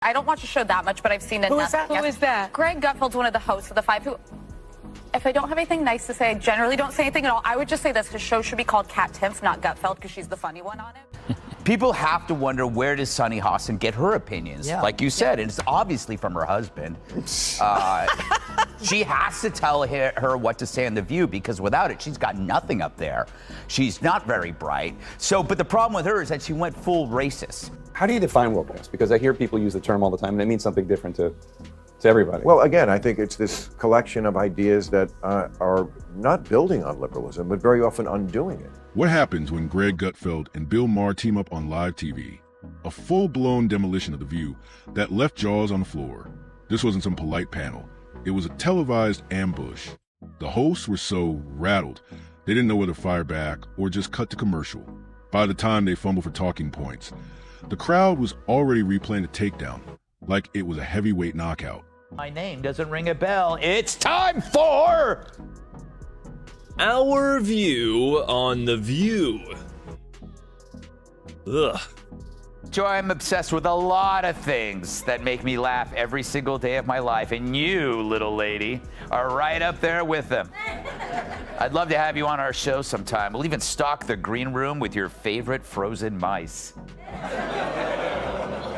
I don't watch the show that much, but I've seen it. Who is that? Who is that? Greg Gutfeld's one of the hosts of The Five, who, if I don't have anything nice to say, I generally don't say anything at all. I would just say this, his show should be called Kat Timpf, not Gutfeld, because she's the funny one on it. People have to wonder, where does Sunny Hostin get her opinions? Yeah. Like you said, it's obviously from her husband. She has to tell her what to say on The View, because without it, she's got nothing up there. She's not very bright. So, but the problem with her is that she went full racist. How do you define wokeness? Because I hear people use the term all the time, and it means something different to everybody. Well, again, I think it's this collection of ideas that are not building on liberalism, but very often undoing it. What happens when Greg Gutfeld and Bill Maher team up on live TV? A full-blown demolition of The View that left jaws on the floor. This wasn't some polite panel. It was a televised ambush. The hosts were so rattled, they didn't know whether to fire back or just cut to commercial. By the time they fumbled for talking points, the crowd was already replaying the takedown like it was a heavyweight knockout. My name doesn't ring a bell. It's time for our view on The View. Ugh. Joy, I'm obsessed with a lot of things that make me laugh every single day of my life, and you, little lady, are right up there with them. I'd love to have you on our show sometime. We'll even stock the green room with your favorite frozen mice.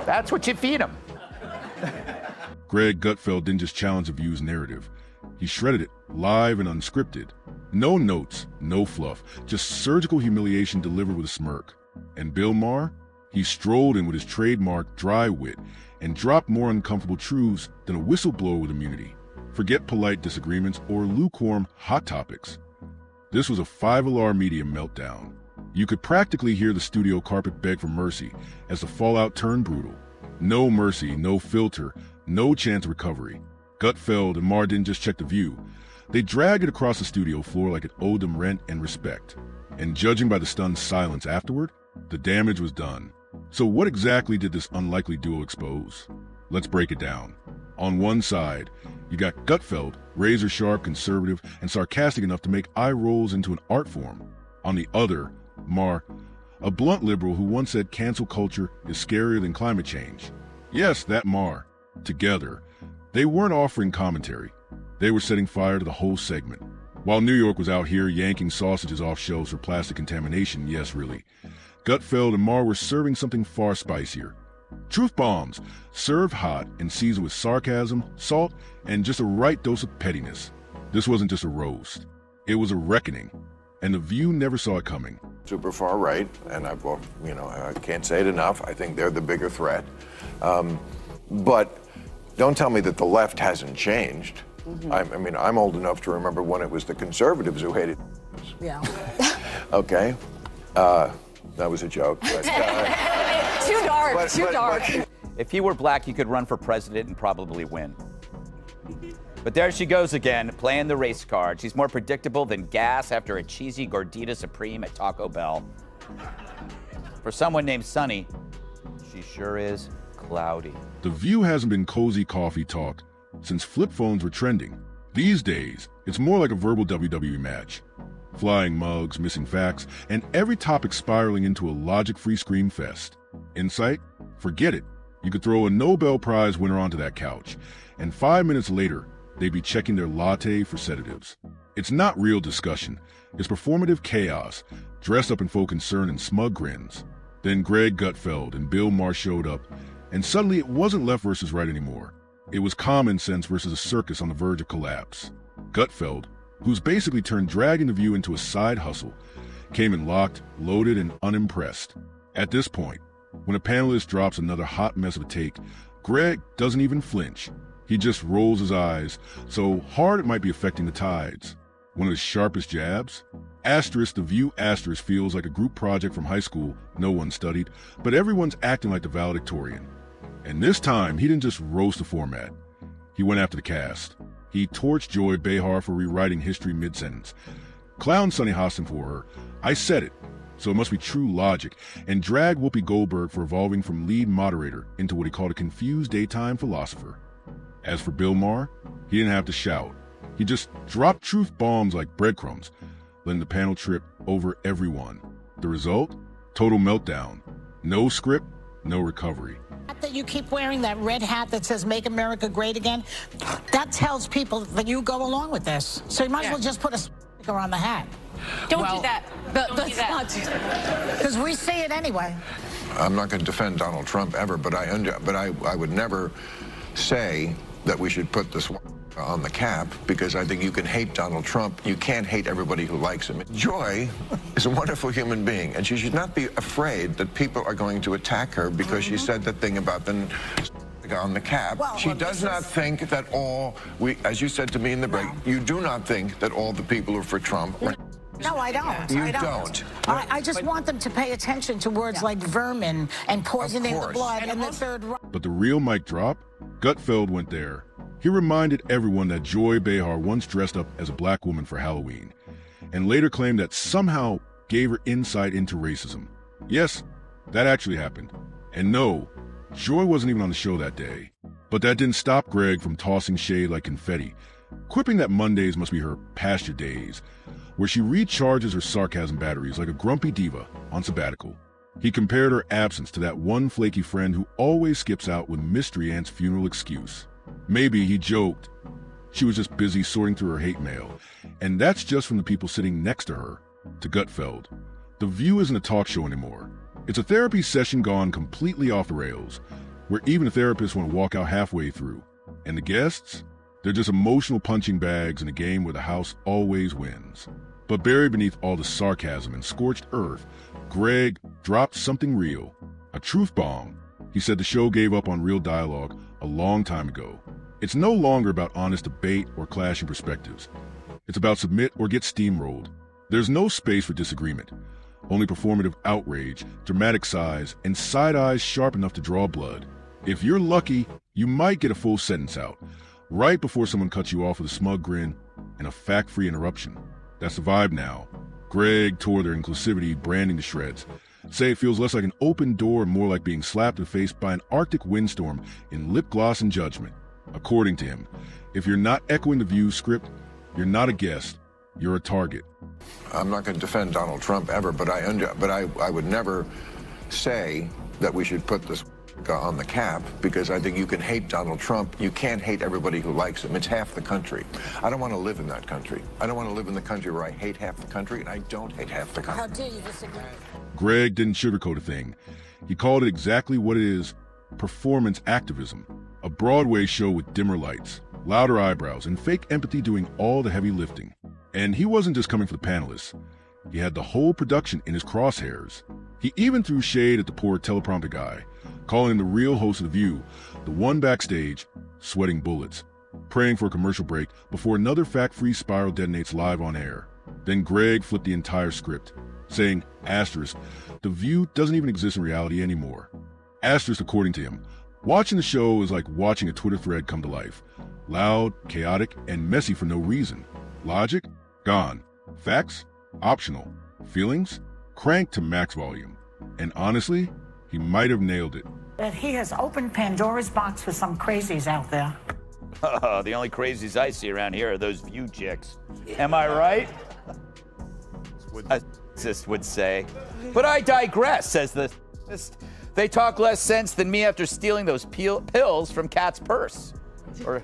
That's what you feed them. Greg Gutfeld didn't just challenge The View's narrative. He shredded it, live and unscripted. No notes, no fluff, just surgical humiliation delivered with a smirk. And Bill Maher? He strolled in with his trademark dry wit and dropped more uncomfortable truths than a whistleblower with immunity. Forget polite disagreements or lukewarm hot topics. This was a 5-alarm media meltdown. You could practically hear the studio carpet beg for mercy as the fallout turned brutal. No mercy, no filter, no chance of recovery. Gutfeld and Maher didn't just check The View. They dragged it across the studio floor like it owed them rent and respect. And judging by the stunned silence afterward, the damage was done. So what exactly did this unlikely duo expose? Let's break it down. On one side, you got Gutfeld, razor-sharp, conservative, and sarcastic enough to make eye rolls into an art form. On the other, Maher, a blunt liberal who once said cancel culture is scarier than climate change. Yes, that Maher. Together, they weren't offering commentary. They were setting fire to the whole segment. While New York was out here yanking sausages off shelves for plastic contamination, yes, really, Gutfeld and Maher were serving something far spicier. Truth bombs, served hot and seasoned with sarcasm, salt, and just a right dose of pettiness. This wasn't just a roast. It was a reckoning, and The View never saw it coming. Super far right, and I can't say it enough. I think they're the bigger threat. But don't tell me that the left hasn't changed. Mm-hmm. I'm old enough to remember when it was the conservatives who hated. Yeah. Okay. That was a joke. But, too dark, too dark. If he were black, he could run for president and probably win. But there she goes again, playing the race card. She's more predictable than gas after a cheesy Gordita Supreme at Taco Bell. For someone named Sunny, she sure is cloudy. The View hasn't been cozy coffee talk since flip phones were trending. These days, it's more like a verbal WWE match. Flying mugs, missing facts, and every topic spiraling into a logic-free scream fest. Insight? Forget it. You could throw a Nobel Prize winner onto that couch, and 5 minutes later, they'd be checking their latte for sedatives. It's not real discussion. It's performative chaos, dressed up in faux concern and smug grins. Then Greg Gutfeld and Bill Maher showed up, and suddenly it wasn't left versus right anymore. It was common sense versus a circus on the verge of collapse. Gutfeld, who's basically turned dragging The View into a side hustle, came in locked, loaded, and unimpressed. At this point, when a panelist drops another hot mess of a take, Greg doesn't even flinch. He just rolls his eyes, so hard it might be affecting the tides. One of his sharpest jabs? Asterisk, The View asterisk feels like a group project from high school no one studied, but everyone's acting like the valedictorian. And this time, he didn't just roast the format. He went after the cast. He torched Joy Behar for rewriting history mid-sentence. Clowned Sunny Hostin for her. I said it, so it must be true logic, and dragged Whoopi Goldberg for evolving from lead moderator into what he called a confused daytime philosopher. As for Bill Maher, he didn't have to shout. He just dropped truth bombs like breadcrumbs, letting the panel trip over everyone. The result? Total meltdown. No script, no recovery. that you keep wearing, that red hat that says "Make America Great Again," that tells people that you go along with this. So you might as well just put a sticker on the hat. Don't do that. Let's not do that. Because we see it anyway. I'm not going to defend Donald Trump ever, but I would never say that we should put this on the cap, because I think you can hate Donald Trump. You can't hate everybody who likes him. Joy is a wonderful human being, and she should not be afraid that people are going to attack her because she said that thing about the on the cap. Well, she does not think that as you said to me in the break, you do not think that all the people who are for Trump are... No, I don't. You I don't. I just want them to pay attention to words like vermin and poisoning the blood and the third... But the real mic drop? Gutfeld went there. He reminded everyone that Joy Behar once dressed up as a black woman for Halloween, and later claimed that somehow gave her insight into racism. Yes, that actually happened. And no, Joy wasn't even on the show that day. But that didn't stop Greg from tossing shade like confetti, quipping that Mondays must be her pasture days, where she recharges her sarcasm batteries like a grumpy diva on sabbatical. He compared her absence to that one flaky friend who always skips out with Mystery Aunt's funeral excuse. Maybe, he joked, she was just busy sorting through her hate mail, and that's just from the people sitting next to her. To Gutfeld, The View isn't a talk show anymore. It's a therapy session gone completely off the rails, where even the therapists want to walk out halfway through. And the guests? They're just emotional punching bags in a game where the house always wins. But buried beneath all the sarcasm and scorched earth, Greg dropped something real, a truth bomb. He said the show gave up on real dialogue a long time ago. It's no longer about honest debate or clashing perspectives. It's about submit or get steamrolled. There's no space for disagreement, only performative outrage, dramatic sighs, and side eyes sharp enough to draw blood. If you're lucky, you might get a full sentence out, right before someone cuts you off with a smug grin and a fact-free interruption. That's the vibe now. Greg tore their inclusivity branding to shreds. Say it feels less like an open door and more like being slapped in the face by an Arctic windstorm in lip gloss and judgment. According to him, if you're not echoing the View script, you're not a guest, you're a target. I'm not going to defend Donald Trump ever, but I would never say that we should put this on the cap, because I think you can hate Donald Trump. You can't hate everybody who likes him. It's half the country. I don't want to live in that country. I don't want to live in the country where I hate half the country, and I don't hate half the country. How dare you disagree? Greg didn't sugarcoat a thing. He called it exactly what it is: performance activism. A Broadway show with dimmer lights, louder eyebrows, and fake empathy doing all the heavy lifting. And he wasn't just coming for the panelists. He had the whole production in his crosshairs. He even threw shade at the poor teleprompter guy, calling him the real host of The View, the one backstage, sweating bullets, praying for a commercial break before another fact-free spiral detonates live on air. Then Greg flipped the entire script, saying, asterisk, The View doesn't even exist in reality anymore. Asterisk, according to him, watching the show is like watching a Twitter thread come to life. Loud, chaotic, and messy for no reason. Logic? Gone. Facts? Optional. Feelings? Cranked to max volume. And honestly, he might have nailed it. That he has opened Pandora's box for some crazies out there. The only crazies I see around here are those View chicks. Am I right? A cis would say. But I digress, says the They talk less sense than me after stealing those pills from Kat's purse. Or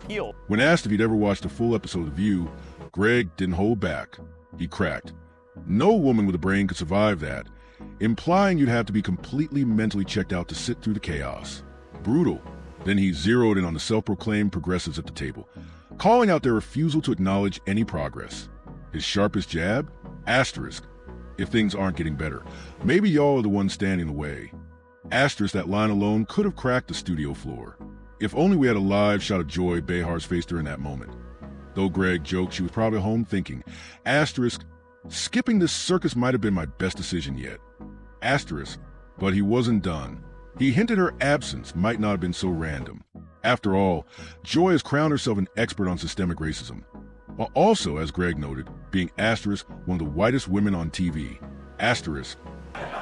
peel. When asked if he'd ever watched a full episode of View, Greg didn't hold back. He cracked. No woman with a brain could survive that, implying you'd have to be completely mentally checked out to sit through the chaos. Brutal. Then he zeroed in on the self-proclaimed progressives at the table, calling out their refusal to acknowledge any progress. His sharpest jab? Asterisk. If things aren't getting better, maybe y'all are the ones standing in the way. Asterisk, that line alone could have cracked the studio floor. If only we had a live shot of Joy Behar's face during that moment. Though Greg joked she was probably home thinking, asterisk, skipping this circus might have been my best decision yet. Asterisk, but he wasn't done. He hinted her absence might not have been so random. After all, Joy has crowned herself an expert on systemic racism, while also, as Greg noted, being asterisk, one of the whitest women on TV. Asterisk.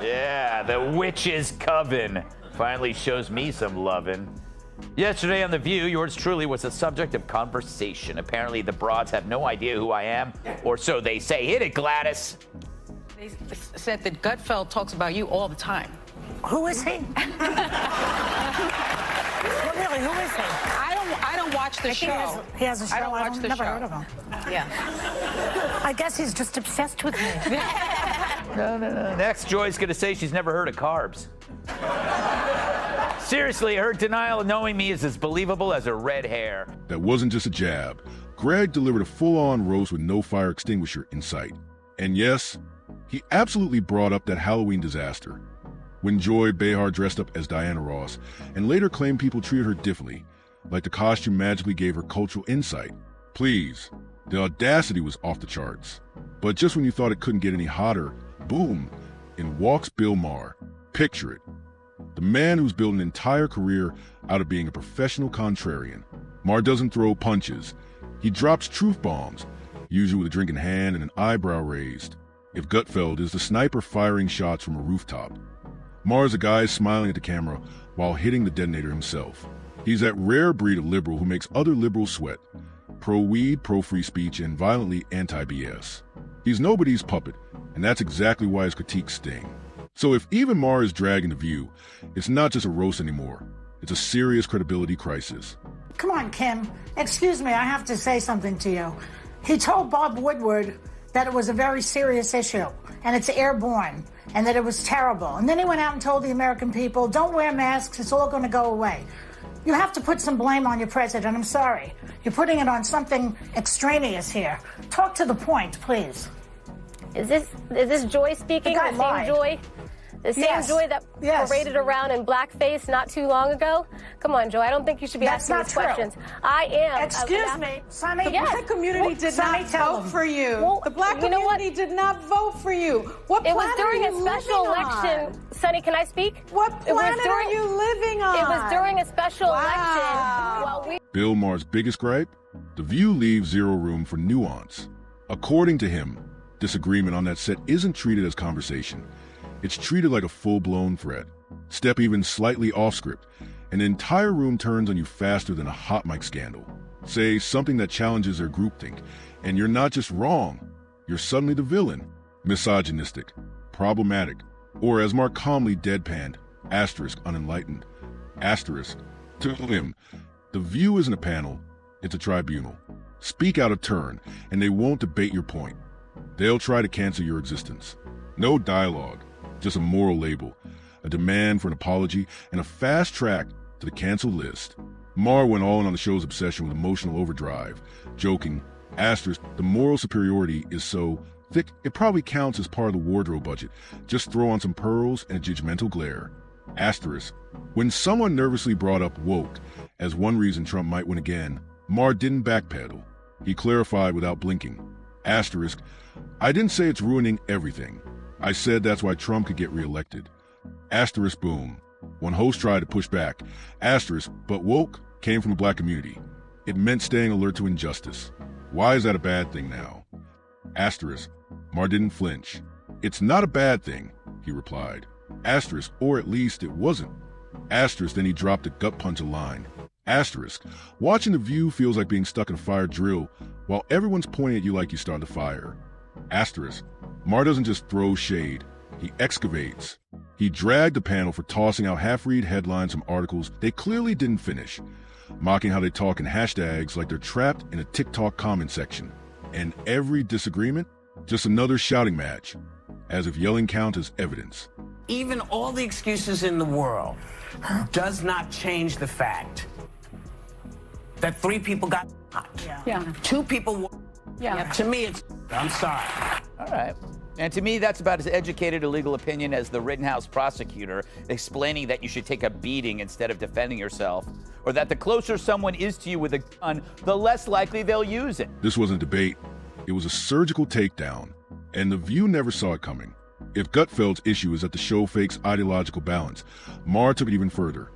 Yeah, the witch's coven finally shows me some lovin'. Yesterday on The View, yours truly was the subject of conversation. Apparently the broads have no idea who I am, or so they say. Hit it, Gladys. They said that Gutfeld talks about you all the time. Who is he? Well, really, who is he? I don't watch the show. He has a show. I don't watch the never show. heard of him. Yeah. I guess he's just obsessed with me. No. Next, Joy's going to say she's never heard of carbs. Seriously, her denial of knowing me is as believable as her red hair. That wasn't just a jab. Greg delivered a full-on roast with no fire extinguisher in sight. And yes, he absolutely brought up that Halloween disaster, when Joy Behar dressed up as Diana Ross and later claimed people treated her differently, like the costume magically gave her cultural insight. Please, the audacity was off the charts. But just when you thought it couldn't get any hotter, boom, in walks Bill Maher. Picture it. The man who's built an entire career out of being a professional contrarian. Maher doesn't throw punches. He drops truth bombs, usually with a drink in hand and an eyebrow raised. If Gutfeld is the sniper firing shots from a rooftop, Maher's a guy smiling at the camera while hitting the detonator himself. He's that rare breed of liberal who makes other liberals sweat. Pro-weed, pro-free speech, and violently anti-BS. He's nobody's puppet, and that's exactly why his critiques sting. So if even Maher is dragging the View, it's not just a roast anymore. It's a serious credibility crisis. Come on, Kim. Excuse me, I have to say something to you. He told Bob Woodward that it was a very serious issue, and it's airborne, and that it was terrible. And then he went out and told the American people, don't wear masks, it's all going to go away. You have to put some blame on your president. I'm sorry. You're putting it on something extraneous here. Talk to the point, please. Is this Joy speaking? The guy The lied. same Joy? The same Yes. Joy that Yes. paraded around in blackface not too long ago? Come on, Joy. I don't think you should be That's asking not these true. questions. I am. Excuse me, Sonny. The black community did Sonny, not tell vote him. for you. Well, the black you know what? community did not vote for you. What It planet was during are a you special living election. on? Sonny, can I speak? What It was planet during- are you living on? It was during a special Wow. election while we Bill Maher's biggest gripe? The View leaves zero room for nuance. According to him, disagreement on that set isn't treated as conversation. It's treated like a full-blown threat. Step even slightly off script, and the entire room turns on you faster than a hot mic scandal. Say something that challenges their groupthink, and you're not just wrong, you're suddenly the villain. Misogynistic, problematic, or as Mark calmly deadpanned, asterisk unenlightened, asterisk. To him, the View isn't a panel, it's a tribunal. Speak out of turn, and they won't debate your point. They'll try to cancel your existence. No dialogue, just a moral label, a demand for an apology, and a fast track to the cancel list. Maher went all in on the show's obsession with emotional overdrive, joking, asterisk, the moral superiority is so thick it probably counts as part of the wardrobe budget. Just throw on some pearls and a judgmental glare. Asterisk. When someone nervously brought up woke as one reason Trump might win again, Maher didn't backpedal. He clarified without blinking. Asterisk. I didn't say it's ruining everything. I said that's why Trump could get reelected. Asterisk boom. One host tried to push back. Asterisk, but woke came from the black community. It meant staying alert to injustice. Why is that a bad thing now? Asterisk. Maher didn't flinch. It's not a bad thing, he replied. Asterisk, or at least it wasn't. Asterisk, then he dropped a gut punch line. Asterisk. Watching The View feels like being stuck in a fire drill while everyone's pointing at you like you started the fire. Asterisk. Maher doesn't just throw shade, he excavates. He dragged the panel for tossing out half-read headlines from articles they clearly didn't finish, mocking how they talk in hashtags like they're trapped in a TikTok comment section. And every disagreement, just another shouting match, as if yelling counts as evidence. Even all the excuses in the world does not change the fact that 3 people got shot. Yeah. 2 people were. Yeah. To me, it's. I'm sorry. All right. And to me, that's about as educated a legal opinion as the Rittenhouse prosecutor explaining that you should take a beating instead of defending yourself, or that the closer someone is to you with a gun, the less likely they'll use it. This wasn't a debate. It was a surgical takedown, and The View never saw it coming. If Gutfeld's issue is that the show fakes ideological balance, Maher took it even further.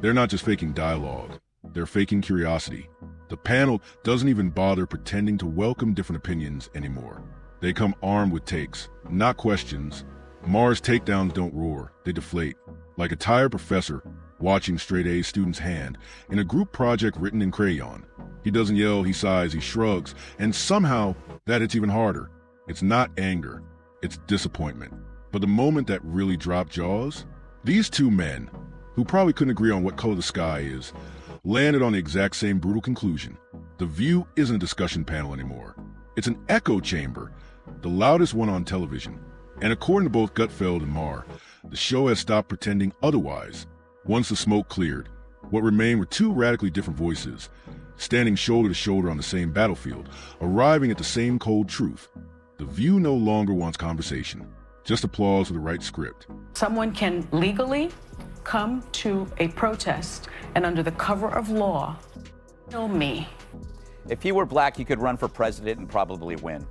They're not just faking dialogue, they're faking curiosity. The panel doesn't even bother pretending to welcome different opinions anymore. They come armed with takes, not questions. Maher's takedowns don't roar, they deflate. Like a tired professor watching straight-A student's hand in a group project written in crayon. He doesn't yell, he sighs, he shrugs, and somehow that hits even harder. It's not anger, it's disappointment. But the moment that really dropped jaws, These two men, who probably couldn't agree on what color the sky is, landed on the exact same brutal conclusion. The View isn't a discussion panel anymore. It's an echo chamber, the loudest one on television. And according to both Gutfeld and Maher, the show has stopped pretending otherwise. Once the smoke cleared, what remained were two radically different voices, standing shoulder to shoulder on the same battlefield, arriving at the same cold truth. The View no longer wants conversation, just applause for the right script. Someone can legally come to a protest and under the cover of law kill me. If he were black, he could run for president and probably win.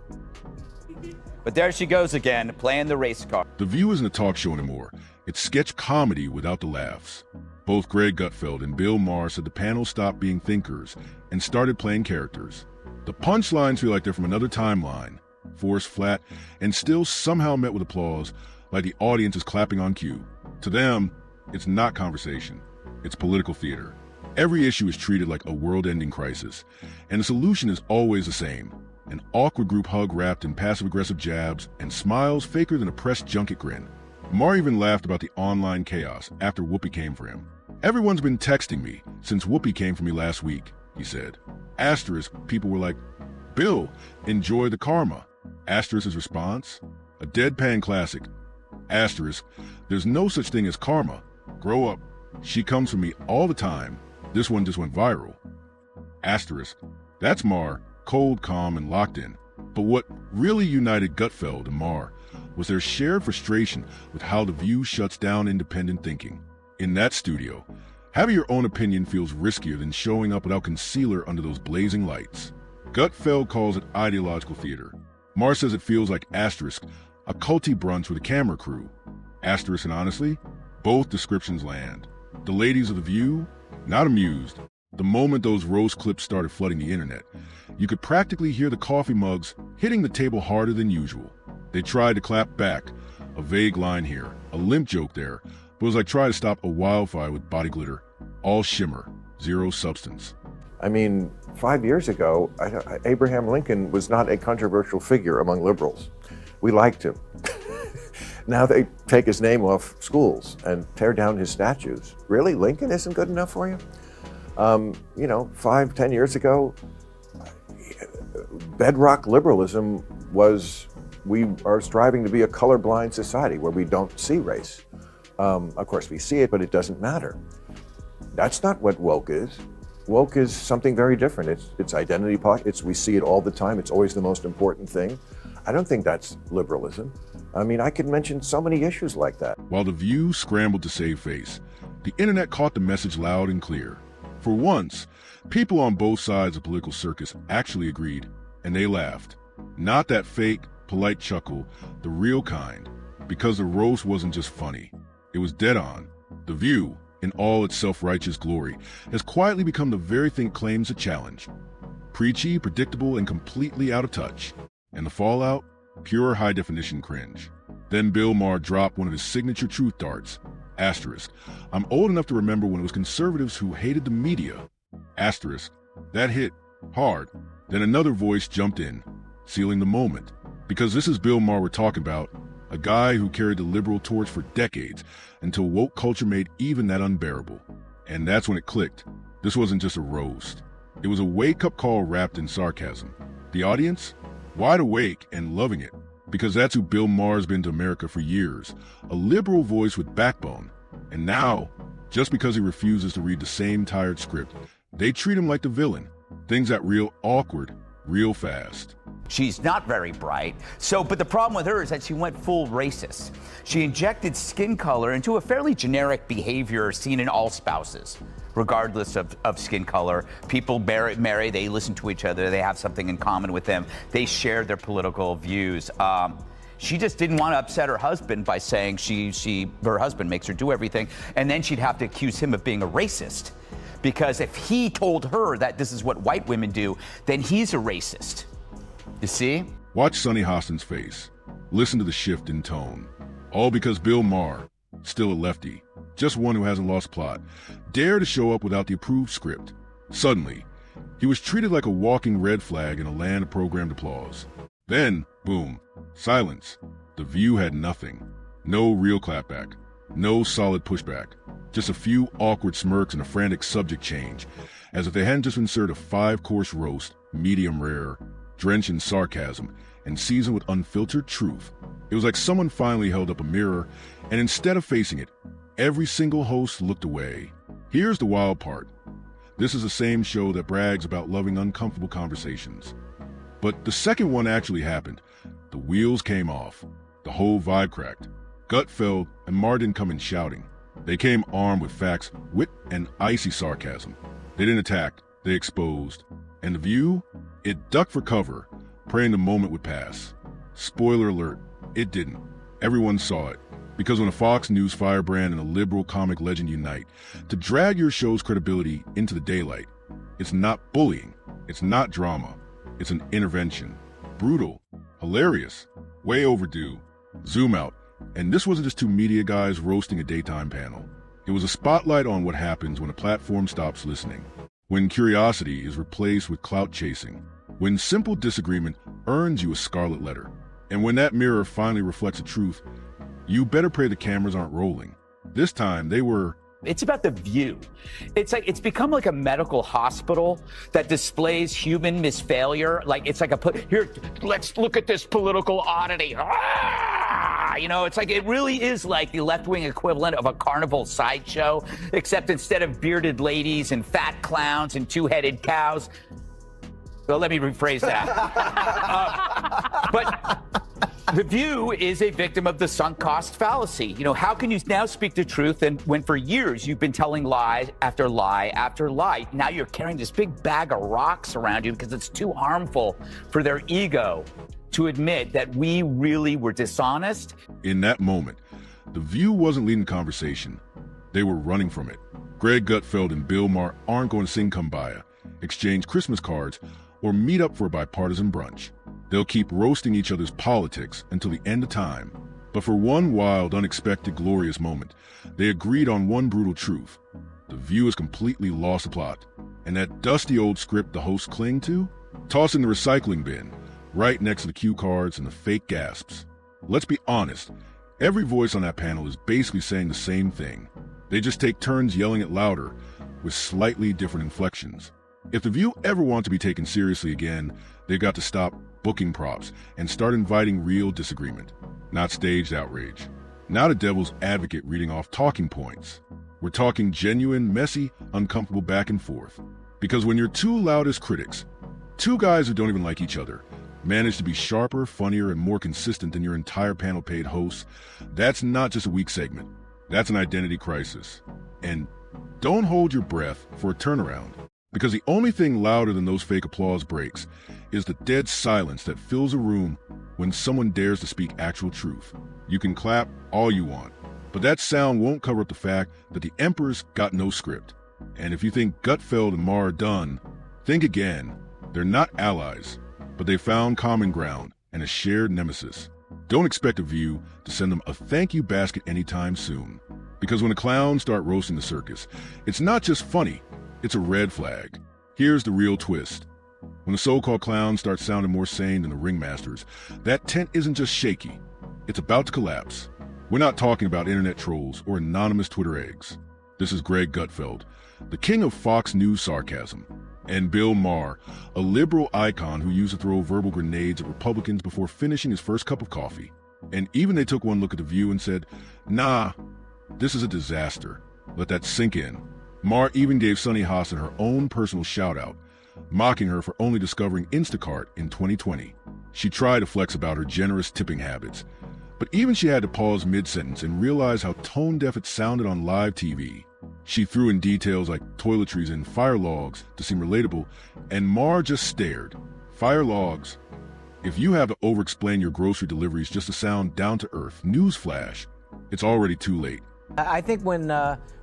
But there she goes again, playing the race card. The View isn't a talk show anymore. It's sketch comedy without the laughs. Both Greg Gutfeld and Bill Maher said the panel stopped being thinkers and started playing characters. The punchlines feel like they're from another timeline, forced flat, and still somehow met with applause, like the audience is clapping on cue. To them, it's not conversation. It's political theater. Every issue is treated like a world-ending crisis, and the solution is always the same. An awkward group hug wrapped in passive-aggressive jabs and smiles faker than a press junket grin. Maher even laughed about the online chaos after Whoopi came for him. "Everyone's been texting me since Whoopi came for me last week," he said. Asterisk, people were like, "Bill, enjoy the karma." Asterisk's response, a deadpan classic. Asterisk, "There's no such thing as karma. Grow up. She comes for me all the time. This one just went viral." Asterisk, that's Maher, cold, calm, and locked in. But what really united Gutfeld and Maher was their shared frustration with how The View shuts down independent thinking. In that studio, having your own opinion feels riskier than showing up without concealer under those blazing lights. Gutfeld calls it ideological theater. Maher says it feels like Asterisk, a culty brunch with a camera crew. Asterisk and honestly, both descriptions land. The ladies of The View, not amused. The moment those roast clips started flooding the internet, you could practically hear the coffee mugs hitting the table harder than usual. They tried to clap back, a vague line here, a limp joke there, but it was like trying to stop a wildfire with body glitter. All shimmer, zero substance. I mean, 5 years ago, Abraham Lincoln was not a controversial figure among liberals. We liked him. Now they take his name off schools and tear down his statues. Really? Lincoln isn't good enough for you? 5, 10 years ago, bedrock liberalism was we are striving to be a colorblind society where we don't see race. Of course, we see it, but it doesn't matter. That's not what woke is. Woke is something very different. It's identity politics. We see it all the time. It's always the most important thing. I don't think that's liberalism. I mean, I could mention so many issues like that. While The View scrambled to save face, the internet caught the message loud and clear. For once, people on both sides of the political circus actually agreed, and they laughed. Not that fake, polite chuckle, the real kind, because the roast wasn't just funny. It was dead on. The View, in all its self-righteous glory, has quietly become the very thing it claims to challenge. Preachy, predictable, and completely out of touch. And the fallout? Pure high-definition cringe. Then Bill Maher dropped one of his signature truth darts. Asterisk, I'm old enough to remember when it was conservatives who hated the media. Asterisk, that hit hard. Then another voice jumped in, sealing the moment. Because this is Bill Maher we're talking about, a guy who carried the liberal torch for decades until woke culture made even that unbearable. And that's when it clicked. This wasn't just a roast. It was a wake-up call wrapped in sarcasm. The audience? Wide awake and loving it. Because that's who Bill Maher's been to America for years. A liberal voice with backbone. And now, just because he refuses to read the same tired script, they treat him like the villain. Things got real awkward, real fast. She's not very bright. But the problem with her is that she went full racist. She injected skin color into a fairly generic behavior seen in all spouses, regardless of skin color. People marry, they listen to each other, they have something in common with them, they share their political views. She just didn't want to upset her husband by saying her husband makes her do everything, and then she'd have to accuse him of being a racist. Because if he told her that this is what white women do, then he's a racist. You see? Watch Sunny Hostin's face. Listen to the shift in tone. All because Bill Maher, still a lefty, just one who hasn't lost plot, dared to show up without the approved script. Suddenly, he was treated like a walking red flag in a land of programmed applause. Then, boom, silence. The View had nothing. No real clapback. No solid pushback. Just a few awkward smirks and a frantic subject change, as if they hadn't just been served a 5-course roast, medium rare, drenched in sarcasm, and seasoned with unfiltered truth. It was like someone finally held up a mirror, and instead of facing it, every single host looked away. Here's the wild part. This is the same show that brags about loving uncomfortable conversations. But the second one actually happened. The wheels came off. The whole vibe cracked. Gutfeld and Maher didn't come in shouting. They came armed with facts, wit, and icy sarcasm. They didn't attack, they exposed. And The View? It ducked for cover, praying the moment would pass. Spoiler alert, it didn't. Everyone saw it. Because when a Fox News firebrand and a liberal comic legend unite to drag your show's credibility into the daylight, it's not bullying, it's not drama, it's an intervention. Brutal, hilarious, way overdue. Zoom out. And this wasn't just two media guys roasting a daytime panel. It was a spotlight on what happens when a platform stops listening, when curiosity is replaced with clout chasing, when simple disagreement earns you a scarlet letter, and when that mirror finally reflects the truth. You better pray the cameras aren't rolling. This time they were. It's about The View. It's become like a medical hospital that displays human misfailure. Here, let's look at this political oddity. It really is like the left-wing equivalent of a carnival sideshow, except instead of bearded ladies and fat clowns and two-headed cows. Well, let me rephrase that. But The View is a victim of the sunk cost fallacy. How can you now speak the truth when for years you've been telling lie after lie after lie? Now you're carrying this big bag of rocks around you because it's too harmful for their ego to admit that we really were dishonest. In that moment, The View wasn't leading the conversation. They were running from it. Greg Gutfeld and Bill Maher aren't going to sing Kumbaya, exchange Christmas cards, or meet up for a bipartisan brunch. They'll keep roasting each other's politics until the end of time. But for one wild, unexpected, glorious moment, they agreed on one brutal truth. The View has completely lost the plot. And that dusty old script the hosts cling to? Toss in the recycling bin, right next to the cue cards and the fake gasps. Let's be honest, every voice on that panel is basically saying the same thing. They just take turns yelling it louder, with slightly different inflections. If The View ever want to be taken seriously again, they've got to stop booking props and start inviting real disagreement, not staged outrage. Not a devil's advocate reading off talking points. We're talking genuine, messy, uncomfortable back and forth. Because when your two loudest critics, two guys who don't even like each other, manage to be sharper, funnier, and more consistent than your entire panel-paid hosts, that's not just a weak segment. That's an identity crisis. And don't hold your breath for a turnaround. Because the only thing louder than those fake applause breaks is the dead silence that fills a room when someone dares to speak actual truth. You can clap all you want, but that sound won't cover up the fact that the emperor's got no script. And if you think Gutfeld and Maher are done, think again. They're not allies, but they found common ground and a shared nemesis. Don't expect The View to send them a thank you basket anytime soon. Because when the clowns start roasting the circus, it's not just funny, it's a red flag. Here's the real twist. When the so-called clowns start sounding more sane than the ringmasters, that tent isn't just shaky, it's about to collapse. We're not talking about internet trolls or anonymous Twitter eggs. This is Greg Gutfeld, the king of Fox News sarcasm, and Bill Maher, a liberal icon who used to throw verbal grenades at Republicans before finishing his first cup of coffee. And even they took one look at The View and said, nah, this is a disaster. Let that sink in. Maher even gave Sunny Hostin her own personal shout-out, mocking her for only discovering Instacart in 2020. She tried to flex about her generous tipping habits, but even she had to pause mid-sentence and realize how tone-deaf it sounded on live TV. She threw in details like toiletries and fire logs to seem relatable, and Maher just stared. Fire logs. If you have to over-explain your grocery deliveries just to sound down-to-earth, newsflash, it's already too late. I think when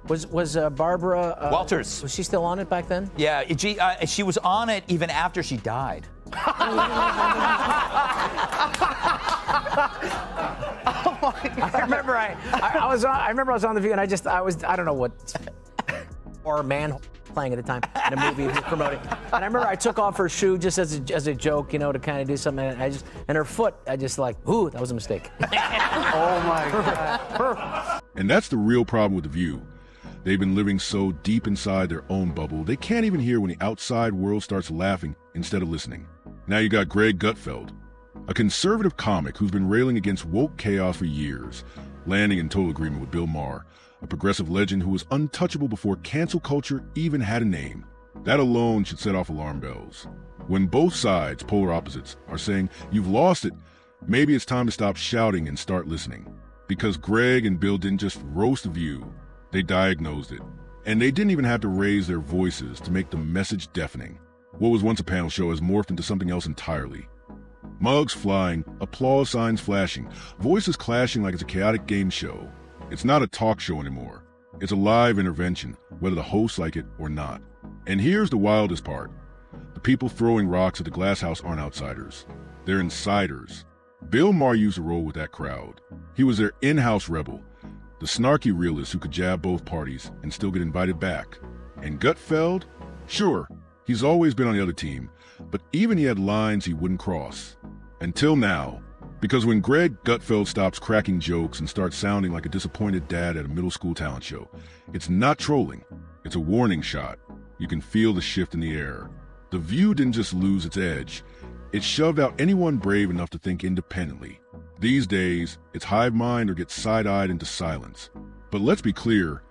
was Barbara Walters, was she still on it back then? Yeah, she was on it even after she died. Oh my God. I remember I was on The View, and I don't know what or man playing at the time in a movie he was promoting. And I remember I took off her shoe just as a joke, to kind of do something. And her foot, I just like, ooh, that was a mistake. Oh my God. And that's the real problem with The View. They've been living so deep inside their own bubble, they can't even hear when the outside world starts laughing instead of listening. Now you got Greg Gutfeld, a conservative comic who's been railing against woke chaos for years, landing in total agreement with Bill Maher, a progressive legend who was untouchable before cancel culture even had a name. That alone should set off alarm bells. When both sides, polar opposites, are saying, "You've lost it," maybe it's time to stop shouting and start listening. Because Greg and Bill didn't just roast The View, they diagnosed it. And they didn't even have to raise their voices to make the message deafening. What was once a panel show has morphed into something else entirely. Mugs flying, applause signs flashing, voices clashing like it's a chaotic game show. It's not a talk show anymore. It's a live intervention, whether the hosts like it or not. And here's the wildest part. The people throwing rocks at the glass house aren't outsiders. They're insiders. Bill Maher used a role with that crowd. He was their in-house rebel, the snarky realist who could jab both parties and still get invited back. And Gutfeld? Sure, he's always been on the other team, but even he had lines he wouldn't cross. Until now. Because when Greg Gutfeld stops cracking jokes and starts sounding like a disappointed dad at a middle school talent show, it's not trolling. It's a warning shot. You can feel the shift in the air. The View didn't just lose its edge. It shoved out anyone brave enough to think independently. These days, it's hive mind or get side-eyed into silence. But let's be clear,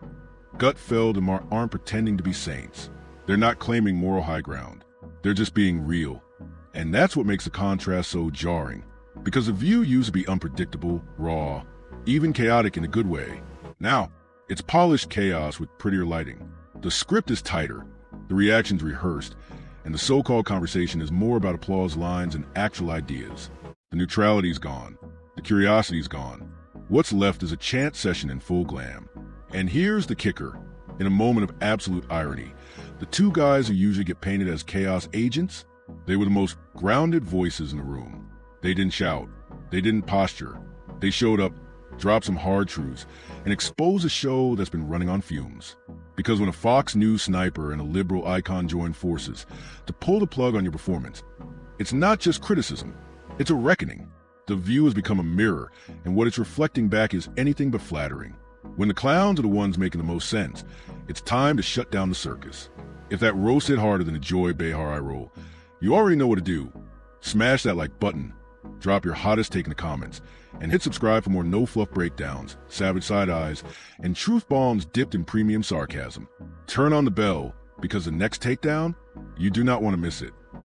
Gutfeld and Maher aren't pretending to be saints. They're not claiming moral high ground. They're just being real. And that's what makes the contrast so jarring. Because The View used to be unpredictable, raw, even chaotic in a good way. Now, it's polished chaos with prettier lighting. The script is tighter, the reactions rehearsed, and the so-called conversation is more about applause lines and actual ideas. The neutrality's gone. The curiosity's gone. What's left is a chant session in full glam. And here's the kicker. In a moment of absolute irony, the two guys who usually get painted as chaos agents, they were the most grounded voices in the room. They didn't shout. They didn't posture. They showed up, dropped some hard truths, and exposed a show that's been running on fumes. Because when a Fox News sniper and a liberal icon join forces to pull the plug on your performance, it's not just criticism, it's a reckoning. The View has become a mirror, and what it's reflecting back is anything but flattering. When the clowns are the ones making the most sense, it's time to shut down the circus. If that roast hit harder than a Joy Behar eye roll, you already know what to do. Smash that like button, drop your hottest take in the comments, and hit subscribe for more no-fluff breakdowns, savage side-eyes, and truth bombs dipped in premium sarcasm. Turn on the bell, because the next takedown, you do not want to miss it.